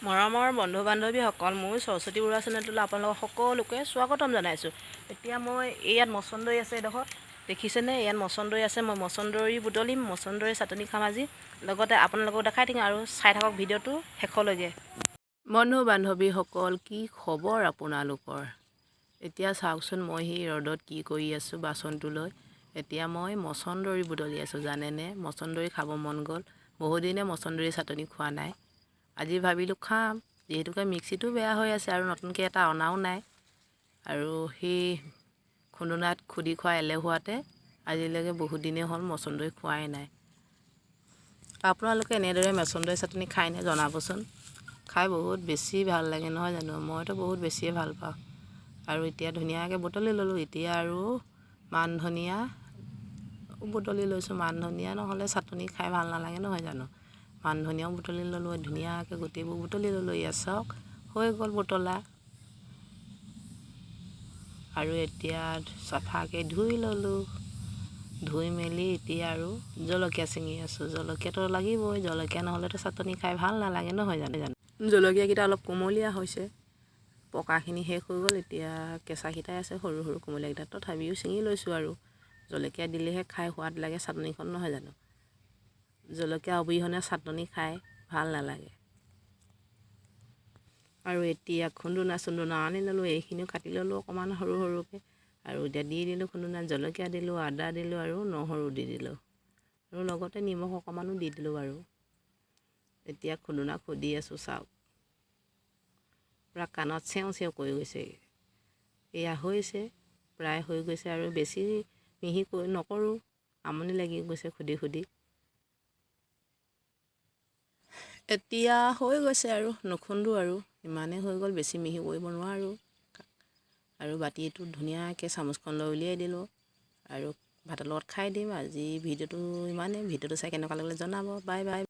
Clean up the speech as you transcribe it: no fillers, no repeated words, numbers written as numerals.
মৰমৰ বন্ধু বান্ধৱীসকল, মোৰ সৰস্বতী বৰুৱা চেনেলটোলৈ আপোনালোকক সকলোকে স্বাগতম জনাইছোঁ। এতিয়া মই ইয়াত মচন্দৰী আছে, এডোখৰত দেখিছেনে? ইয়াত মচন্দৰী আছে। মই মচন্দৰী বুটলিম, মচন্দৰী চাটনি খাম আজি। লগতে আপোনালোকক দেখাই থাকিম আৰু চাই থাকক ভিডিঅ'টো শেষলৈকে। বন্ধু বান্ধৱীসকল, কি খবৰ আপোনালোকৰ? এতিয়া চাওকচোন, মই সেই ৰ'দত কি কৰি আছোঁ বাচনটো লৈ। এতিয়া মই মচন্দৰী বুটলি আছোঁ। জানেনে, মচন্দৰী খাব মন গ'ল। বহুদিনে মচন্দৰী চাটনি খোৱা নাই। আজি ভাবিলোঁ খাম, যিহেতুকে মিক্সিটো বেয়া হৈ আছে আৰু নতুনকৈ এটা অনাও নাই। আৰু সেই খুন্দুনাত খুদি খোৱা এলেহুৱাতে আজিলৈকে বহুত দিনেই হ'ল মচন্দৰী খোৱাই নাই। আপোনালোকে এনেদৰে মচন্দৰী চাটনি খায়নে জনাবচোন। খাই বহুত বেছি ভাল লাগে নহয় জানো? মইতো বহুত বেছিয়ে ভাল পাওঁ। আৰু এতিয়া ধুনীয়াকৈ বুটলি ল'লোঁ। এতিয়া আৰু মান ধনিয়া বুটলি লৈছোঁ। মান ধনিয়া নহ'লে চাটনি খাই ভাল নালাগে নহয় জানো? মান ধনিয়াও বুটলি ল'লোঁ, ধুনীয়াকৈ গোটেইবোৰ বুটলি ল'লোঁ। ইয়াত চাওক, হৈ গ'ল বুটলা। আৰু এতিয়া চাফাকৈ ধুই ল'লোঁ। ধুই মেলি এতিয়া আৰু জলকীয়া ছিঙি আছোঁ। জলকীয়াটো লাগিবই, জলকীয়া নহ'লেতো চাটনি খাই ভাল নালাগে নহয় জানো? জলকীয়াকেইটা অলপ কুমলীয়া হৈছে, পকাখিনি শেষ হৈ গ'ল। এতিয়া কেঁচাকেইটাই আছে, সৰু সৰু কুমলীয়াকেইটা। তথাপিও ছিঙি লৈছোঁ আৰু জলকীয়া দিলেহে খাই সোৱাদ লাগে চাটনিখন নহয় জানো? জলকীয়া অবিহনে চাটনি খাই ভাল নালাগে। আৰু এতিয়া খুন্দুনা আনি ল'লোঁ। এইখিনিও কাটি ল'লোঁ অকণমান সৰু সৰুকৈ। আৰু এতিয়া দি দিলোঁ খুন্দুনাত, জলকীয়া দিলোঁ, আদা দিলোঁ আৰু নহৰু দি দিলোঁ। আৰু লগতে নিমখ অকণমানো দি দিলোঁ বাৰু। এতিয়া খুন্দুনা খুদি আছোঁ, চাওক। পূৰা কাণত চেও চেও কৰি গৈছে। এয়া হৈছে, প্ৰায় হৈ গৈছে। আৰু বেছি মিহি নকৰোঁ, আমনি লাগি গৈছে খুদি খুদি। এতিয়া হৈ গৈছে আৰু নুখুন্দো আৰু ইমানেই হৈ গ'ল, বেছি মিহি কৰিব নোৱাৰোঁ। আৰু বাতিটো ধুনীয়াকৈ চামুচখন লৈ উলিয়াই দিলোঁ আৰু ভাতৰ লগত খাই দিম। আজি ভিডিঅ'টো ইমানেই। ভিডিঅ'টো চাই কেনেকুৱা লাগিলে জনাব। Bye bye.